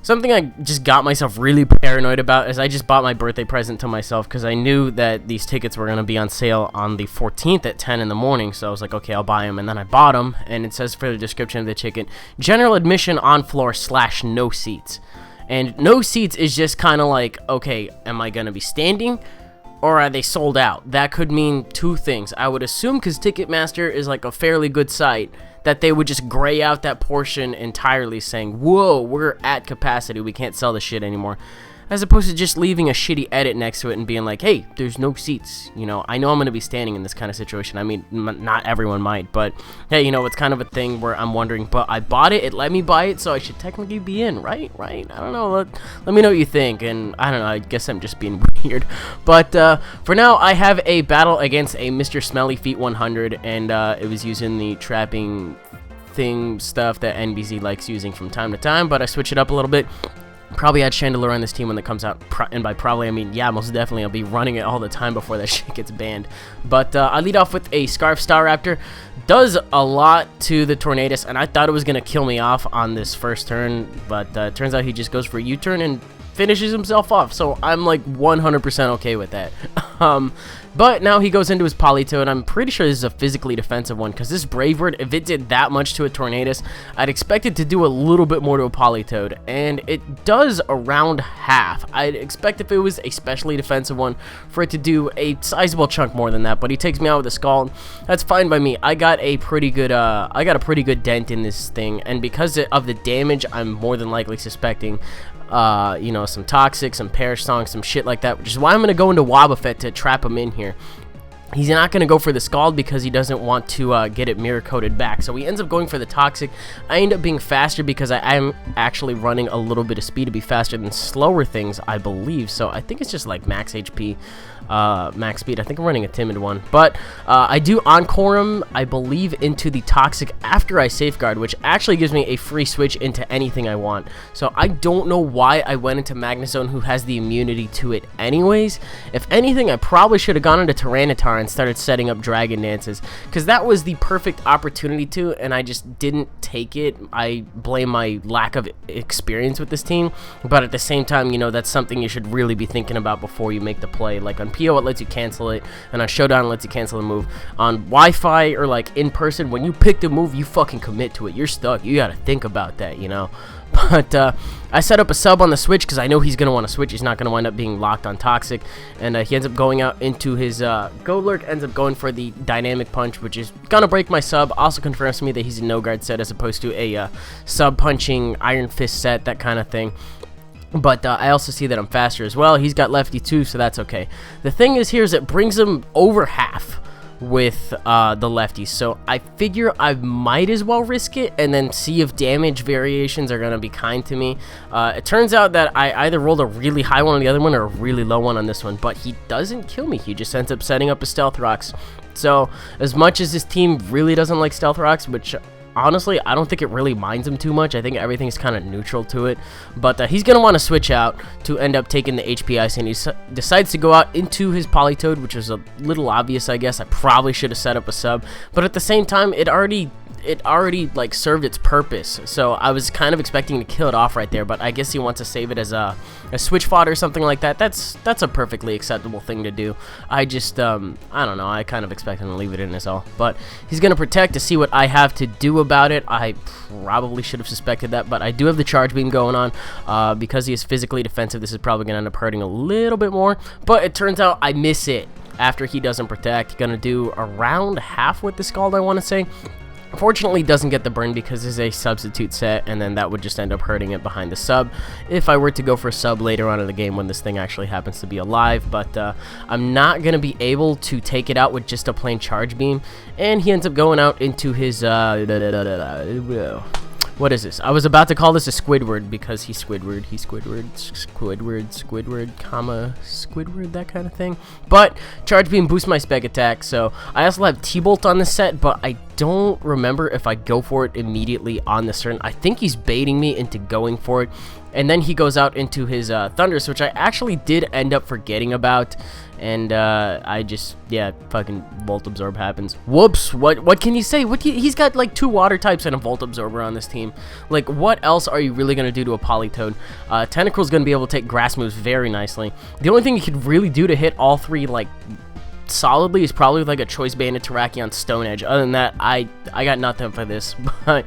Something I just got myself really paranoid about is I just bought my birthday present to myself because I knew that these tickets were going to be on sale on the 14th at 10 in the morning. So I was like, okay, I'll buy them. And then I bought them, and it says for the description of the ticket, general admission on floor / no seats. And no seats is just kind of like, okay, am I going to be standing? Or are they sold out? That could mean two things. I would assume, because Ticketmaster is like a fairly good site, that they would just gray out that portion entirely, saying, whoa, we're at capacity, we can't sell this shit anymore. As opposed to just leaving a shitty edit next to it and being like, hey, there's no seats. You know, I know I'm going to be standing in this kind of situation. I mean, not everyone might, but hey, you know, it's kind of a thing where I'm wondering, but I bought it, it let me buy it, so I should technically be in, right? I don't know, let me know what you think, and I don't know, I guess I'm just being weird. But for now, I have a battle against a MrSmellyFeet100, and it was using the trapping thing stuff that NBZ likes using from time to time, but I switch it up a little bit. Probably add Chandelure on this team when it comes out, and by probably I mean yeah, most definitely I'll be running it all the time before that shit gets banned. But I lead off with a Scarf Staraptor. Does a lot to the Tornadus, and I thought it was gonna kill me off on this first turn, but turns out he just goes for a U-turn and finishes himself off, so I'm like 100% okay with that. But now he goes into his Politoed. I'm pretty sure this is a physically defensive one, because this Brave Bird, if it did that much to a Tornadus, I'd expect it to do a little bit more to a Politoed, and it does around half. I'd expect if it was a specially defensive one for it to do a sizable chunk more than that, but he takes me out with a Scald. That's fine by me. I got a pretty good dent in this thing, and because of the damage, I'm more than likely suspecting you know, some Toxic, some Perish Song, some shit like that, which is why I'm going to go into Wobbuffet to trap him in here. He's not going to go for the Scald because he doesn't want to get it mirror coated back. So he ends up going for the Toxic. I end up being faster because I'm actually running a little bit of speed to be faster than slower things, I believe. So I think it's just like max HP, max speed. I think I'm running a timid one. But I do Encore him, I believe, into the Toxic after I Safeguard, which actually gives me a free switch into anything I want. So I don't know why I went into Magnezone, who has the immunity to it anyways. If anything, I probably should have gone into Tyranitar and started setting up Dragon Dances, because that was the perfect opportunity to, and I just didn't take it. I blame my lack of experience with this team, but at the same time, you know, that's something you should really be thinking about before you make the play. Like on PO, it lets you cancel it, and on Showdown, it lets you cancel the move. On Wi-Fi or like in person, when you pick the move, you fucking commit to it. You're stuck. You gotta think about that, you know. But I set up a sub on the switch because I know he's going to want to switch. He's not going to wind up being locked on Toxic. And he ends up going out into his Golurk, ends up going for the Dynamic Punch, which is going to break my sub. Also confirms to me that he's a no-guard set as opposed to a sub-punching Iron Fist set, that kind of thing. But I also see that I'm faster as well. He's got Lefty too, so that's okay. The thing is here is it brings him over half with the lefties, so I figure I might as well risk it and then see if damage variations are going to be kind to me. It turns out that I either rolled a really high one on the other one or a really low one on this one, but he doesn't kill me. He just ends up setting up his Stealth Rocks. So as much as this team really doesn't like Stealth Rocks, which honestly, I don't think it really minds him too much. I think everything's kind of neutral to it. But he's going to want to switch out to end up taking the HP Ice, and he decides to go out into his Politoed, which was a little obvious, I guess. I probably should have set up a sub. But at the same time, it already like served its purpose, so I was kind of expecting to kill it off right there, but I guess he wants to save it as a switch fodder or something like that. That's a perfectly acceptable thing to do. I just I don't know, I kind of expect him to leave it in is all, but he's gonna protect to see what I have to do about it. I probably should have suspected that, but I do have the Charge Beam going on because he is physically defensive. This is probably gonna end up hurting a little bit more, but it turns out I miss it after he doesn't protect. Gonna do around half with the Scald, I want to say. Fortunately, doesn't get the burn because it's a substitute set, and then that would just end up hurting it behind the sub if I were to go for a sub later on in the game when this thing actually happens to be alive. But I'm not going to be able to take it out with just a plain Charge Beam, and he ends up going out into his what is this? I was about to call this a Squidward because he's Squidward, comma, Squidward, that kind of thing. But Charge Beam boosts my Spec Attack, so I also have T-Bolt on this set, but I don't remember if I go for it immediately on this turn. I think he's baiting me into going for it, and then he goes out into his Thundurus, which I actually did end up forgetting about. and I just, yeah, fucking Volt Absorb happens. Whoops, what can you say? He's got like 2 water types and a Volt Absorber on this team. Like, what else are you really gonna do to a Politoed? Tentacruel's gonna be able to take grass moves very nicely. The only thing you could really do to hit all 3, like, solidly is probably like a Choice Banded Terrakion Stone Edge. Other than that, I got nothing for this. But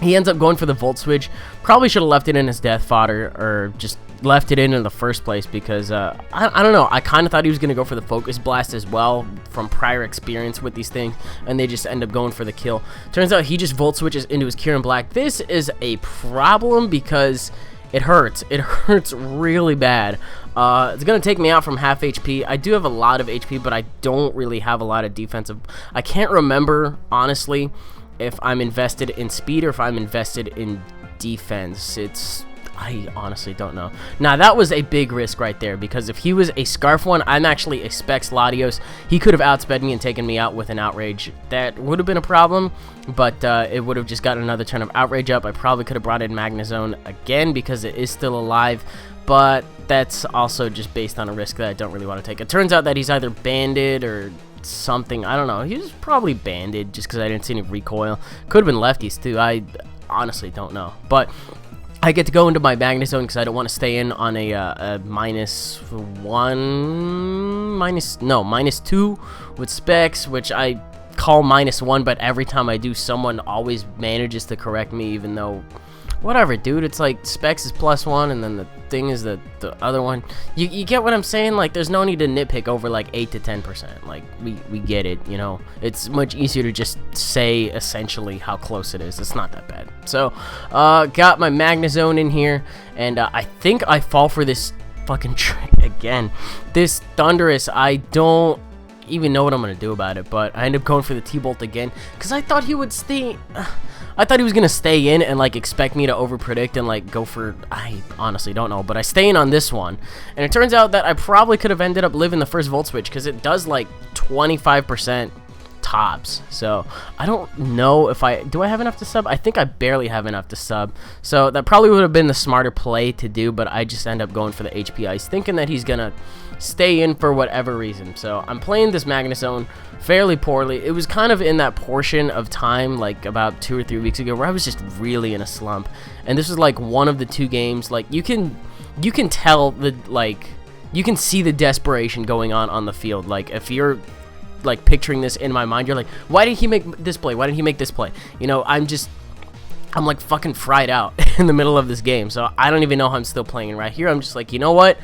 he ends up going for the Volt Switch. Probably should have left it in his death fodder, or just left it in the first place, because I don't know, I kind of thought he was going to go for the Focus Blast as well from prior experience with these things, and they just end up going for the kill. Turns out he just Volt Switches into his Kieran Black. This is a problem because it hurts. It hurts really bad. It's going to take me out from half HP. I do have a lot of HP, but I don't really have a lot of defensive. I can't remember, honestly, if I'm invested in speed or if I'm invested in defense. I honestly don't know. Now, that was a big risk right there, because if he was a Scarf one, I'm actually a Specs Latios. He could have outsped me and taken me out with an Outrage. That would have been a problem, but it would have just gotten another turn of Outrage up. I probably could have brought in Magnezone again because it is still alive, but that's also just based on a risk that I don't really want to take. It turns out that he's either banded or something. I don't know. He was probably banded just because I didn't see any recoil. Could have been lefties too. I honestly don't know. But I get to go into my Magnezone because I don't want to stay in on a -2 with Specs, which I call -1, but every time I do, someone always manages to correct me, even though, whatever, dude. It's like Specs is +1, and then the thing is the other one. You get what I'm saying? Like, there's no need to nitpick over like 8 to 10%. Like, we get it, you know. It's much easier to just say essentially how close it is. It's not that bad. So, got my Magnezone in here, and I think I fall for this fucking trick again. This Thundurus, I don't even know what I'm gonna do about it, but I end up going for the T-Bolt again because I thought he would stay. I thought he was gonna stay in and like expect me to overpredict and like go for, I honestly don't know, but I stay in on this one, and it turns out that I probably could have ended up living the first Volt Switch because it does like 25% tops. So I don't know if do I have enough to sub? I think I barely have enough to sub, so that probably would have been the smarter play to do, but I just end up going for the HP Ice, thinking that he's gonna stay in for whatever reason. So I'm playing this Magnezone fairly poorly. It was kind of in that portion of time, like about 2 or 3 weeks ago, where I was just really in a slump, and this was like one of the 2 games. Like, you can tell the, like, you can see the desperation going on the field. Like, if you're like picturing this in my mind, you're like, why did he make this play? Why did he make this play? You know, I'm like fucking fried out in the middle of this game. So I don't even know how I'm still playing. And right here, I'm just like, you know what?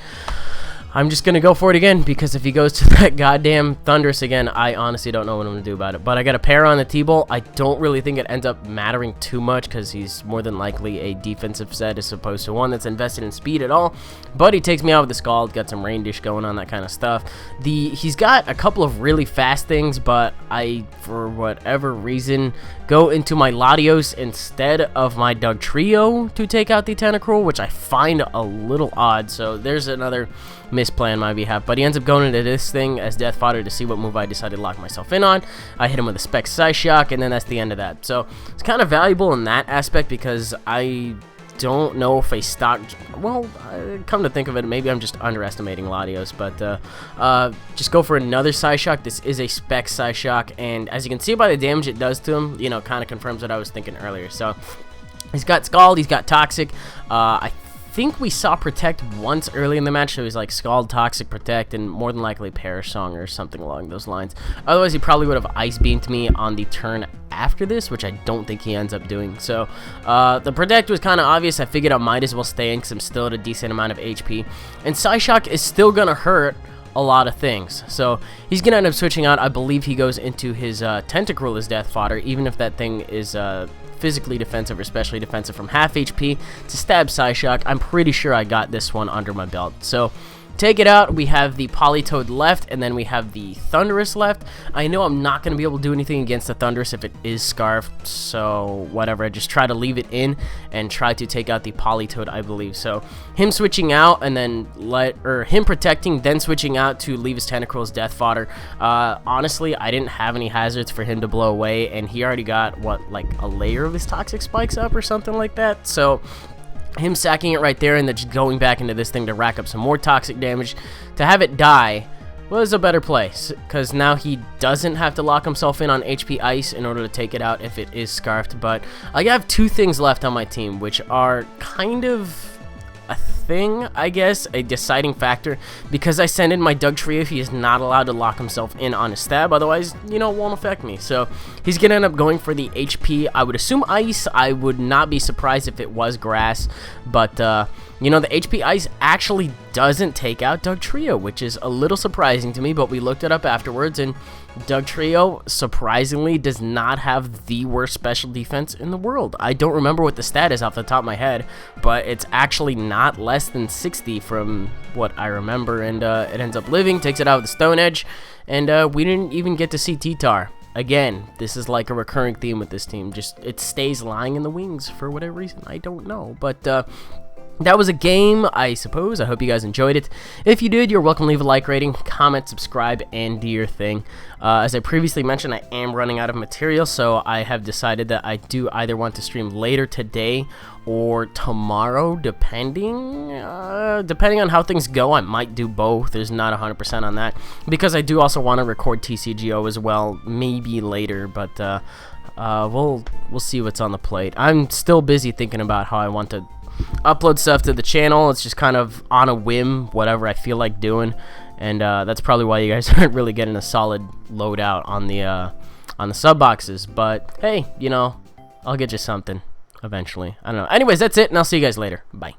I'm just going to go for it again, because if he goes to that goddamn Thundurus again, I honestly don't know what I'm going to do about it. But I got a pair on the T-Bolt. I don't really think it ends up mattering too much, because he's more than likely a defensive set as opposed to one that's invested in speed at all. But he takes me out with the Scald, got some Rain Dish going on, that kind of stuff. He's got a couple of really fast things, but I, for whatever reason, go into my Latios instead of my Dugtrio to take out the Tentacruel, which I find a little odd. So there's another misplay on my behalf, but he ends up going into this thing as death fodder to see what move I decided to lock myself in on. I hit him with a Spec Psyshock, and then that's the end of that. So it's kind of valuable in that aspect, because I don't know if a stock, well, come to think of it, maybe I'm just underestimating Latios, but just go for another Psyshock. This is a Spec Psyshock, and as you can see by the damage it does to him, you know, kind of confirms what I was thinking earlier. So he's got Scald, he's got Toxic. I think we saw Protect once early in the match, so he's like Scald, Toxic, Protect, and more than likely Perish Song or something along those lines. Otherwise, he probably would have Ice Beamed me on the turn after this, which I don't think he ends up doing. So the Protect was kind of obvious. I figured I might as well stay in because I'm still at a decent amount of HP, and Psyshock is still gonna hurt a lot of things. So he's gonna end up switching out. I believe he goes into his Tentacruel as death fodder, even if that thing is physically defensive or especially defensive from half HP to stab Psyshock. I'm pretty sure I got this one under my belt. So take it out. We have the Politoed left, and then we have the Thundurus left. I know I'm not going to be able to do anything against the Thundurus if it is Scarfed, so whatever. I just try to leave it in and try to take out the Politoed, I believe. So him switching out and then him protecting, then switching out to leave his Tentacruel's death fodder. Honestly, I didn't have any hazards for him to blow away, and he already got, what, like a layer of his Toxic Spikes up or something like that. So him sacking it right there and then just going back into this thing to rack up some more toxic damage to have it die was a better play, because now he doesn't have to lock himself in on HP Ice in order to take it out if it is Scarfed. But I have 2 things left on my team, which are kind of a thing, I guess, a deciding factor. Because I send in my Dugtrio, he is not allowed to lock himself in on a stab, otherwise, you know, it won't affect me. So he's gonna end up going for the HP. I would assume Ice. I would not be surprised if it was Grass, but you know, the HP Ice actually doesn't take out Dugtrio, which is a little surprising to me, but we looked it up afterwards, and Dugtrio, surprisingly, does not have the worst special defense in the world. I don't remember what the stat is off the top of my head, but it's actually not less than 60 from what I remember, and it ends up living, takes it out with the Stone Edge, and we didn't even get to see T-Tar. Again, this is like a recurring theme with this team. Just, it stays lying in the wings for whatever reason. I don't know, but that was a game, I suppose. I hope you guys enjoyed it. If you did, you're welcome to leave a like rating, comment, subscribe, and do your thing. As I previously mentioned, I am running out of material, so I have decided that I do either want to stream later today or tomorrow, depending on how things go. I might do both. There's not 100% on that, because I do also want to record TCGO as well, maybe later, but we'll see what's on the plate. I'm still busy thinking about how I want to upload stuff to the channel. It's just kind of on a whim, whatever I feel like doing, and that's probably why you guys aren't really getting a solid loadout on the sub boxes. But hey, you know, I'll get you something eventually. I don't know. Anyways, that's it, and I'll see you guys later. Bye.